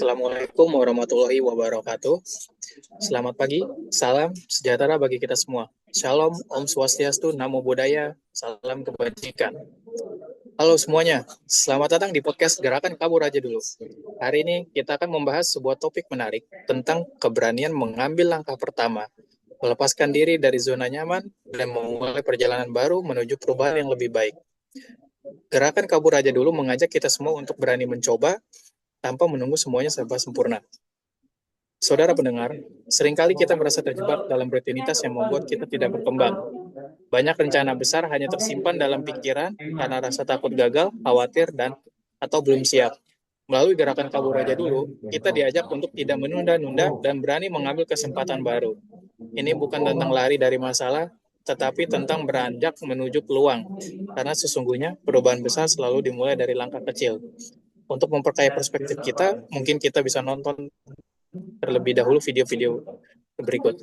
Assalamualaikum warahmatullahi wabarakatuh. Selamat pagi, salam sejahtera bagi kita semua. Shalom, Om Swastiastu, Namo Buddhaya, salam kebajikan. Halo semuanya, selamat datang di podcast Gerakan Kabur Aja Dulu. Hari ini kita akan membahas sebuah topik menarik tentang keberanian mengambil langkah pertama, melepaskan diri dari zona nyaman, dan memulai perjalanan baru menuju perubahan yang lebih baik. Gerakan Kabur Aja Dulu mengajak kita semua untuk berani mencoba, tanpa menunggu semuanya serba sempurna. Saudara pendengar, seringkali kita merasa terjebak dalam rutinitas yang membuat kita tidak berkembang. Banyak rencana besar hanya tersimpan dalam pikiran karena rasa takut gagal, khawatir, dan atau belum siap. Melalui gerakan kabur aja dulu, kita diajak untuk tidak menunda-nunda dan berani mengambil kesempatan baru. Ini bukan tentang lari dari masalah, tetapi tentang beranjak menuju peluang. Karena sesungguhnya perubahan besar selalu dimulai dari langkah kecil. Untuk memperkaya perspektif kita, mungkin kita bisa nonton terlebih dahulu video-video berikut.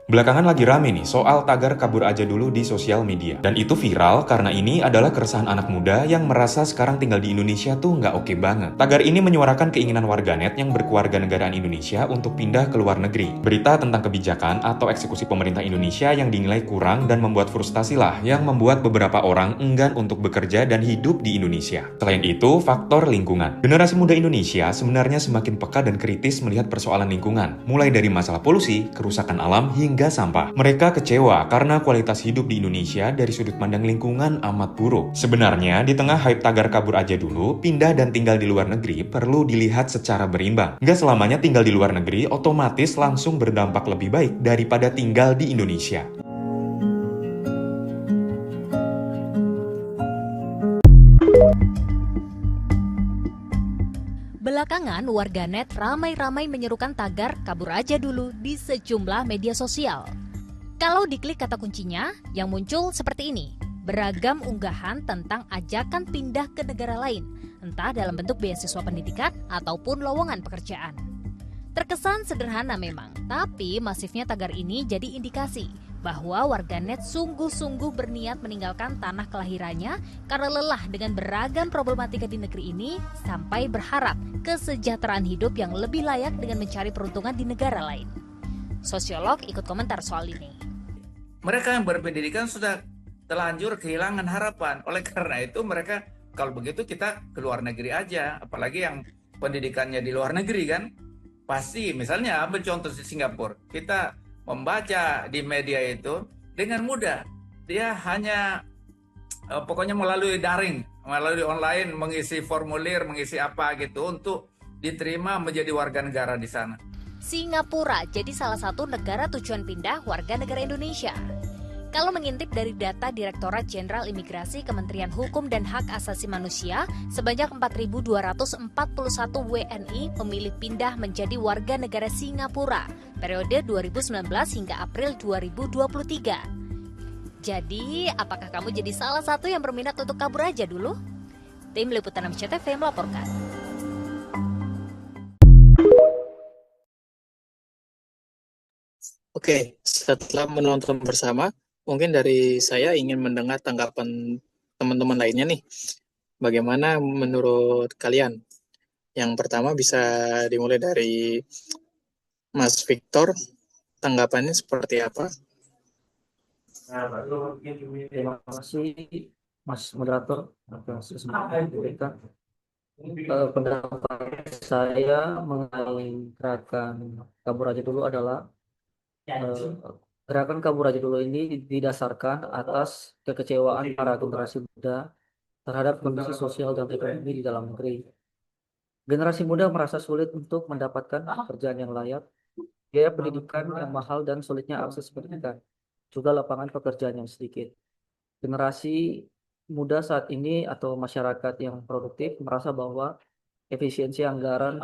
Belakangan lagi rame nih soal tagar kabur aja dulu di sosial media. Dan itu viral karena ini adalah keresahan anak muda yang merasa sekarang tinggal di Indonesia tuh nggak oke banget. Tagar ini menyuarakan keinginan warganet yang berkeluarga negaraan Indonesia untuk pindah ke luar negeri. Berita tentang kebijakan atau eksekusi pemerintah Indonesia yang dinilai kurang dan membuat frustasi lah yang membuat beberapa orang enggan untuk bekerja dan hidup di Indonesia. Selain itu, faktor lingkungan. Generasi muda Indonesia sebenarnya semakin peka dan kritis melihat persoalan lingkungan, mulai dari masalah polusi, kerusakan alam, hingga sampah. Mereka kecewa karena kualitas hidup di Indonesia dari sudut pandang lingkungan amat buruk. Sebenarnya, di tengah hype tagar kabur aja dulu, pindah dan tinggal di luar negeri perlu dilihat secara berimbang. Nggak selamanya tinggal di luar negeri otomatis langsung berdampak lebih baik daripada tinggal di Indonesia. Belakangan, warganet ramai-ramai menyerukan tagar kabur aja dulu di sejumlah media sosial. Kalau diklik kata kuncinya, yang muncul seperti ini. Beragam unggahan tentang ajakan pindah ke negara lain, entah dalam bentuk beasiswa pendidikan ataupun lowongan pekerjaan. Terkesan sederhana memang, tapi masifnya tagar ini jadi indikasi bahwa warganet sungguh-sungguh berniat meninggalkan tanah kelahirannya karena lelah dengan beragam problematika di negeri ini sampai berharap kesejahteraan hidup yang lebih layak dengan mencari peruntungan di negara lain. Sosiolog ikut komentar soal ini. Mereka yang berpendidikan sudah terlanjur kehilangan harapan. Oleh karena itu mereka, kalau begitu kita ke luar negeri aja. Apalagi yang pendidikannya di luar negeri kan. Pasti misalnya ambil contoh di Singapura. Kita membaca di media itu dengan mudah. Dia hanya pokoknya melalui daring, melalui online, mengisi formulir, mengisi apa gitu untuk diterima menjadi warga negara di sana. Singapura jadi salah satu negara tujuan pindah warga negara Indonesia. Kalau mengintip dari data Direktorat Jenderal Imigrasi Kementerian Hukum dan Hak Asasi Manusia, sebanyak 4.241 WNI memilih pindah menjadi warga negara Singapura periode 2019 hingga April 2023. Jadi, apakah kamu jadi salah satu yang berminat untuk kabur aja dulu? Tim Liputan MCTV melaporkan. Oke, setelah menonton bersama, mungkin dari saya ingin mendengar tanggapan teman-teman lainnya nih. Bagaimana menurut kalian? Yang pertama bisa dimulai dari Mas Victor, tanggapannya seperti apa? Terima kasih Mas Moderator atas kesempatan diberikan. Pendapat saya mengenai gerakan kabur aja dulu adalah gerakan kabur aja dulu ini didasarkan atas kekecewaan para generasi muda terhadap kondisi sosial dan ekonomi di dalam negeri. Generasi muda merasa sulit untuk mendapatkan pekerjaan yang layak, biaya pendidikan yang mahal dan sulitnya akses pendidikan, juga lapangan pekerjaan yang sedikit. Generasi muda saat ini atau masyarakat yang produktif merasa bahwa efisiensi anggaran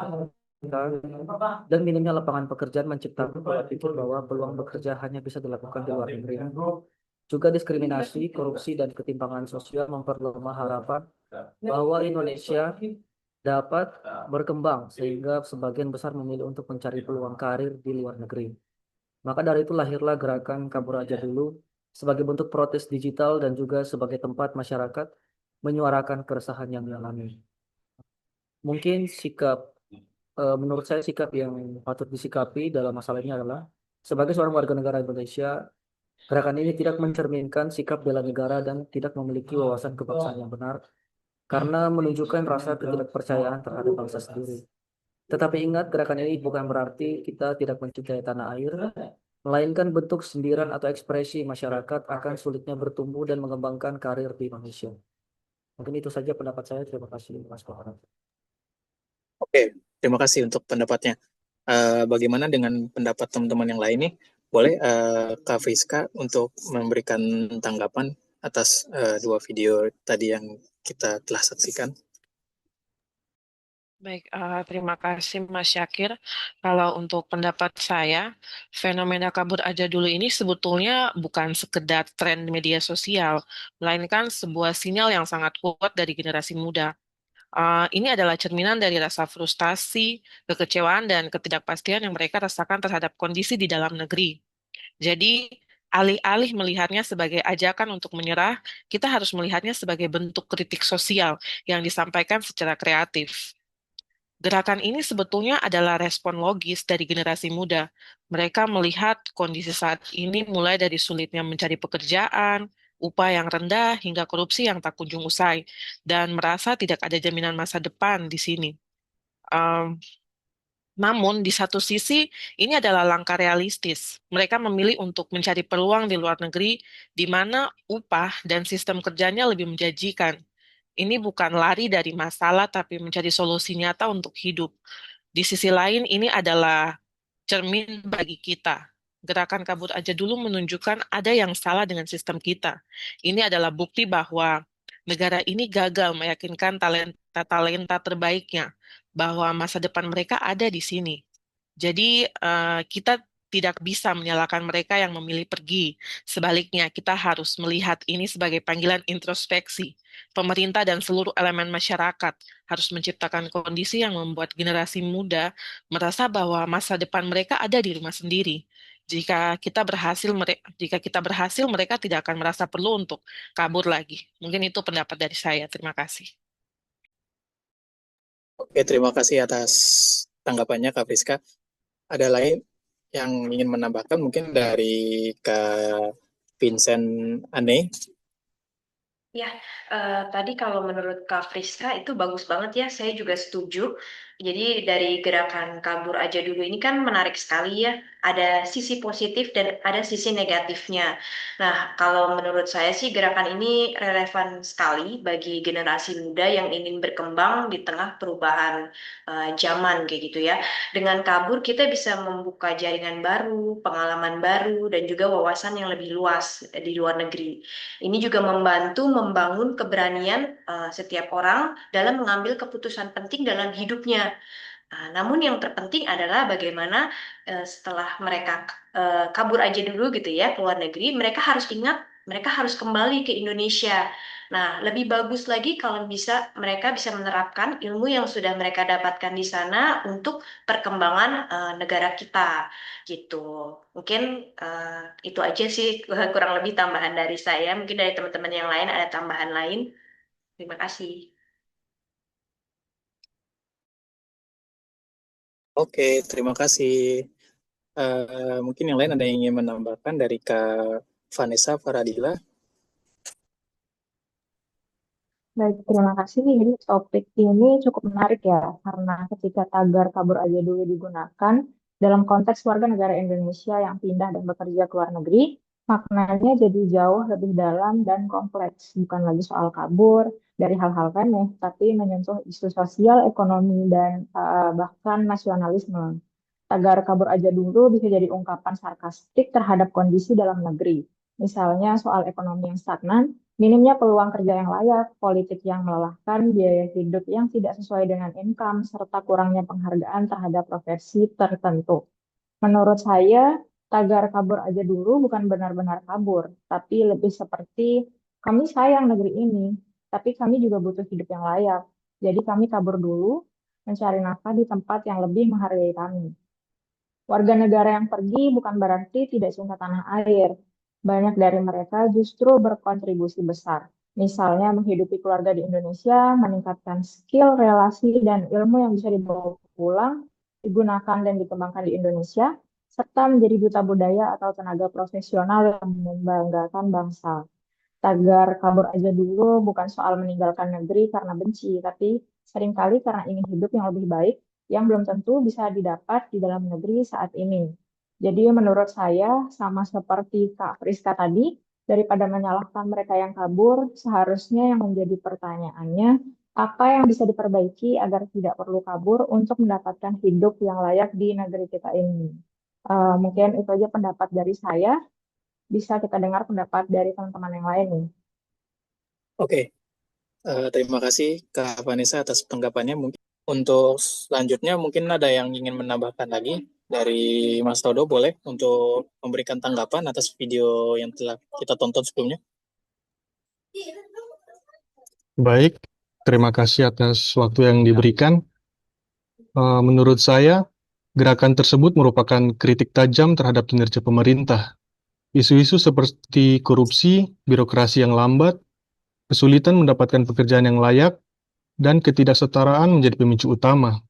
dan minimnya lapangan pekerjaan menciptakan pola pikir bahwa peluang bekerja hanya bisa dilakukan di luar negeri. Juga diskriminasi, korupsi, dan ketimpangan sosial memperlemah harapan bahwa Indonesia dapat berkembang sehingga sebagian besar memilih untuk mencari peluang karir di luar negeri. Maka dari itu lahirlah gerakan kabur aja dulu sebagai bentuk protes digital dan juga sebagai tempat masyarakat menyuarakan keresahan yang dialami. Mungkin menurut saya sikap yang patut disikapi dalam masalah ini adalah sebagai seorang warga negara Indonesia, gerakan ini tidak mencerminkan sikap bela negara dan tidak memiliki wawasan kebangsaan yang benar karena menunjukkan rasa ketidakpercayaan terhadap bangsa sendiri. Tetapi ingat, gerakan ini bukan berarti kita tidak mencintai tanah air, melainkan bentuk sindiran atau ekspresi masyarakat akan sulitnya bertumbuh dan mengembangkan karir di Indonesia. Mungkin itu saja pendapat saya. Terima kasih, Mas Kohar. Oke, terima kasih untuk pendapatnya. Bagaimana dengan pendapat teman-teman yang lain nih? Boleh Kak Friska untuk memberikan tanggapan atas dua video tadi yang kita telah saksikan. Baik, terima kasih Mas Syakir. Kalau untuk pendapat saya, fenomena kabur aja dulu ini sebetulnya bukan sekedar tren media sosial, melainkan sebuah sinyal yang sangat kuat dari generasi muda. Ini adalah cerminan dari rasa frustasi, kekecewaan, dan ketidakpastian yang mereka rasakan terhadap kondisi di dalam negeri. Jadi, alih-alih melihatnya sebagai ajakan untuk menyerah, kita harus melihatnya sebagai bentuk kritik sosial yang disampaikan secara kreatif. Gerakan ini sebetulnya adalah respon logis dari generasi muda. Mereka melihat kondisi saat ini mulai dari sulitnya mencari pekerjaan, upah yang rendah, hingga korupsi yang tak kunjung usai, dan merasa tidak ada jaminan masa depan di sini. Um, Namun, di satu sisi, ini adalah langkah realistis. Mereka memilih untuk mencari peluang di luar negeri, di mana upah dan sistem kerjanya lebih menjanjikan. Ini bukan lari dari masalah, tapi mencari solusi nyata untuk hidup. Di sisi lain, ini adalah cermin bagi kita. Gerakan kabur aja dulu menunjukkan ada yang salah dengan sistem kita. Ini adalah bukti bahwa negara ini gagal meyakinkan talenta-talenta terbaiknya, bahwa masa depan mereka ada di sini. Jadi, kita tidak bisa menyalahkan mereka yang memilih pergi. Sebaliknya, kita harus melihat ini sebagai panggilan introspeksi. Pemerintah dan seluruh elemen masyarakat harus menciptakan kondisi yang membuat generasi muda merasa bahwa masa depan mereka ada di rumah sendiri. Jika kita berhasil, mereka tidak akan merasa perlu untuk kabur lagi. Mungkin itu pendapat dari saya. Terima kasih. Oke, terima kasih atas tanggapannya Kak Friska. Ada lain yang ingin menambahkan mungkin dari Kak Vincent Ane? Ya, tadi kalau menurut Kak Friska itu bagus banget ya, saya juga setuju. Jadi dari gerakan kabur aja dulu ini kan menarik sekali ya, ada sisi positif dan ada sisi negatifnya. Nah, kalau menurut saya sih gerakan ini relevan sekali bagi generasi muda yang ingin berkembang di tengah perubahan zaman kayak gitu ya. Dengan kabur kita bisa membuka jaringan baru, pengalaman baru, dan juga wawasan yang lebih luas di luar negeri. Ini juga membantu membangun keberanian setiap orang dalam mengambil keputusan penting dalam hidupnya. Namun yang terpenting adalah bagaimana setelah mereka kabur aja dulu gitu ya ke luar negeri, mereka harus ingat mereka harus kembali ke Indonesia. Nah, lebih bagus lagi kalau mereka bisa menerapkan ilmu yang sudah mereka dapatkan di sana untuk perkembangan negara kita gitu. Mungkin itu aja sih kurang lebih tambahan dari saya. Mungkin dari teman-teman yang lain ada tambahan lain. Terima kasih. Oke, terima kasih. Mungkin yang lain ada yang ingin menambahkan dari Kak Vanessa Faradila. Baik, terima kasih. Jadi topik ini cukup menarik ya, karena ketika tagar kabur aja dulu digunakan dalam konteks warga negara Indonesia yang pindah dan bekerja ke luar negeri, maknanya jadi jauh lebih dalam dan kompleks. Bukan lagi soal kabur dari hal-hal remeh, tapi menyentuh isu sosial, ekonomi, dan bahkan nasionalisme. Tagar kabur aja dulu bisa jadi ungkapan sarkastik terhadap kondisi dalam negeri. Misalnya soal ekonomi yang stagnan, minimnya peluang kerja yang layak, politik yang melelahkan, biaya hidup yang tidak sesuai dengan income, serta kurangnya penghargaan terhadap profesi tertentu. Menurut saya, tagar kabur aja dulu bukan benar-benar kabur, tapi lebih seperti kami sayang negeri ini, tapi kami juga butuh hidup yang layak. Jadi kami kabur dulu, mencari nafkah di tempat yang lebih menghargai kami. Warga negara yang pergi bukan berarti tidak cinta tanah air. Banyak dari mereka justru berkontribusi besar. Misalnya menghidupi keluarga di Indonesia, meningkatkan skill, relasi, dan ilmu yang bisa dibawa pulang, digunakan dan dikembangkan di Indonesia, serta menjadi duta budaya atau tenaga profesional yang membanggakan bangsa. Tagar kabur aja dulu bukan soal meninggalkan negeri karena benci, tapi seringkali karena ingin hidup yang lebih baik yang belum tentu bisa didapat di dalam negeri saat ini. Jadi menurut saya, sama seperti Kak Friska tadi, daripada menyalahkan mereka yang kabur, seharusnya yang menjadi pertanyaannya, apa yang bisa diperbaiki agar tidak perlu kabur untuk mendapatkan hidup yang layak di negeri kita ini. Mungkin itu aja pendapat dari saya. Bisa kita dengar pendapat dari teman-teman yang lain nih. Oke, terima kasih Kak Vanessa atas tanggapannya. Mungkin untuk selanjutnya mungkin ada yang ingin menambahkan lagi dari Mas Todo, boleh untuk memberikan tanggapan atas video yang telah kita tonton sebelumnya. Baik, terima kasih atas waktu yang diberikan. Menurut saya, gerakan tersebut merupakan kritik tajam terhadap kinerja pemerintah. Isu-isu seperti korupsi, birokrasi yang lambat, kesulitan mendapatkan pekerjaan yang layak, dan ketidaksetaraan menjadi pemicu utama.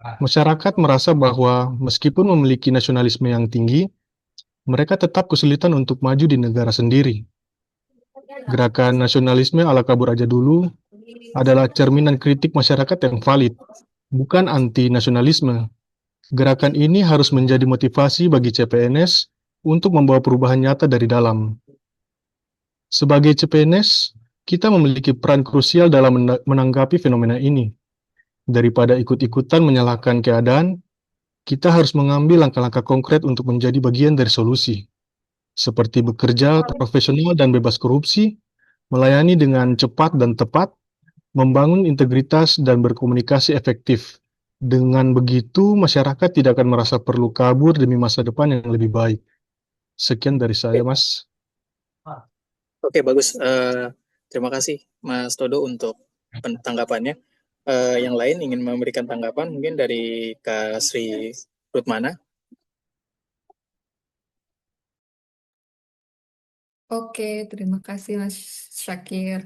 Masyarakat merasa bahwa meskipun memiliki nasionalisme yang tinggi, mereka tetap kesulitan untuk maju di negara sendiri. Gerakan nasionalisme ala kabur aja dulu adalah cerminan kritik masyarakat yang valid, bukan anti-nasionalisme. Gerakan ini harus menjadi motivasi bagi CPNS untuk membawa perubahan nyata dari dalam. Sebagai CPNS, kita memiliki peran krusial dalam menanggapi fenomena ini. Daripada ikut-ikutan menyalahkan keadaan, kita harus mengambil langkah-langkah konkret untuk menjadi bagian dari solusi, seperti bekerja profesional dan bebas korupsi, melayani dengan cepat dan tepat, membangun integritas dan berkomunikasi efektif. Dengan begitu, masyarakat tidak akan merasa perlu kabur demi masa depan yang lebih baik. Sekian dari saya, Mas. Oke, bagus. Terima kasih Mas Todo untuk tanggapannya. Yang lain ingin memberikan tanggapan mungkin dari Kak Sri Rutmana. Oke, terima kasih Mas Syakir.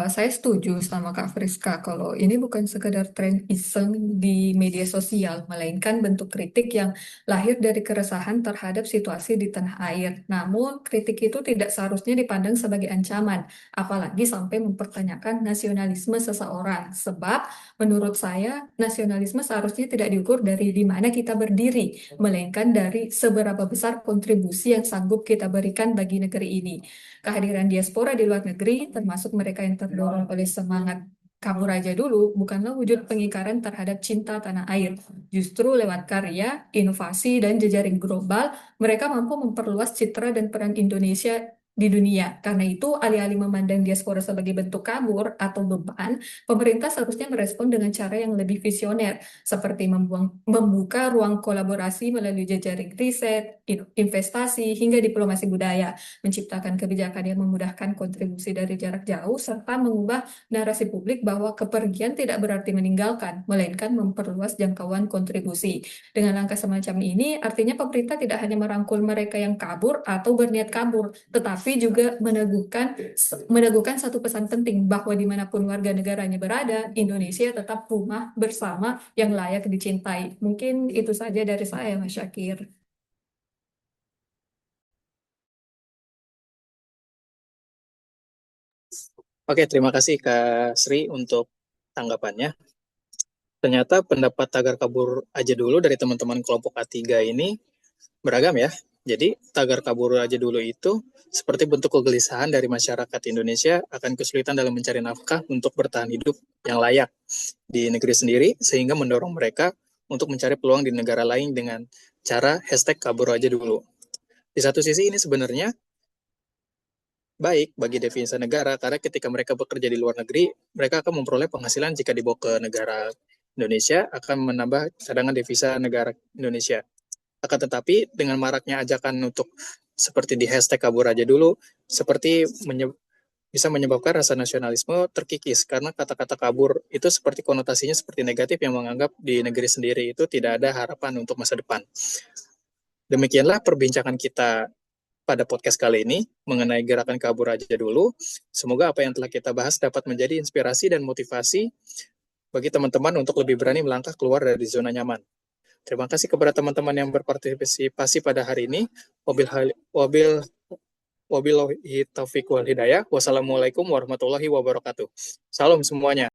Saya setuju sama Kak Friska kalau ini bukan sekedar tren iseng di media sosial, melainkan bentuk kritik yang lahir dari keresahan terhadap situasi di tanah air. Namun, kritik itu tidak seharusnya dipandang sebagai ancaman, apalagi sampai mempertanyakan nasionalisme seseorang. Sebab, menurut saya, nasionalisme seharusnya tidak diukur dari di mana kita berdiri, melainkan dari seberapa besar kontribusi yang sanggup kita berikan bagi negeri ini. Kehadiran diaspora di luar negeri, termasuk mereka yang terdorong oleh semangat kabur aja dulu, bukanlah wujud pengingkaran terhadap cinta tanah air. Justru lewat karya, inovasi, dan jejaring global, mereka mampu memperluas citra dan peran Indonesia di dunia. Karena itu, alih-alih memandang diaspora sebagai bentuk kabur atau beban, pemerintah seharusnya merespon dengan cara yang lebih visioner, seperti membuka ruang kolaborasi melalui jejaring riset, investasi, hingga diplomasi budaya, menciptakan kebijakan yang memudahkan kontribusi dari jarak jauh, serta mengubah narasi publik bahwa kepergian tidak berarti meninggalkan, melainkan memperluas jangkauan kontribusi. Dengan langkah semacam ini, artinya pemerintah tidak hanya merangkul mereka yang kabur atau berniat kabur, tetapi juga meneguhkan satu pesan penting bahwa dimanapun warga negaranya berada, Indonesia tetap rumah bersama yang layak dicintai. Mungkin itu saja dari saya, Mas Syakir. Oke, terima kasih Kak Sri untuk tanggapannya. Ternyata pendapat tagar kabur aja dulu dari teman-teman kelompok A3 ini beragam ya. Jadi tagar kabur aja dulu itu seperti bentuk kegelisahan dari masyarakat Indonesia akan kesulitan dalam mencari nafkah untuk bertahan hidup yang layak di negeri sendiri, sehingga mendorong mereka untuk mencari peluang di negara lain dengan cara #kabur aja dulu. Di satu sisi ini sebenarnya baik bagi definisi negara, karena ketika mereka bekerja di luar negeri, mereka akan memperoleh penghasilan jika dibawa ke negara Indonesia, akan menambah cadangan devisa negara Indonesia. Akan tetapi, dengan maraknya ajakan untuk seperti di #kabur aja dulu, seperti bisa menyebabkan rasa nasionalisme terkikis, karena kata-kata kabur itu seperti konotasinya seperti negatif yang menganggap di negeri sendiri itu tidak ada harapan untuk masa depan. Demikianlah perbincangan kita pada podcast kali ini mengenai gerakan kabur aja dulu. Semoga apa yang telah kita bahas dapat menjadi inspirasi dan motivasi bagi teman-teman untuk lebih berani melangkah keluar dari zona nyaman. Terima kasih kepada teman-teman yang berpartisipasi pada hari ini. Wabillahi taufiq wal hidayah. Wassalamualaikum warahmatullahi wabarakatuh. Salam semuanya.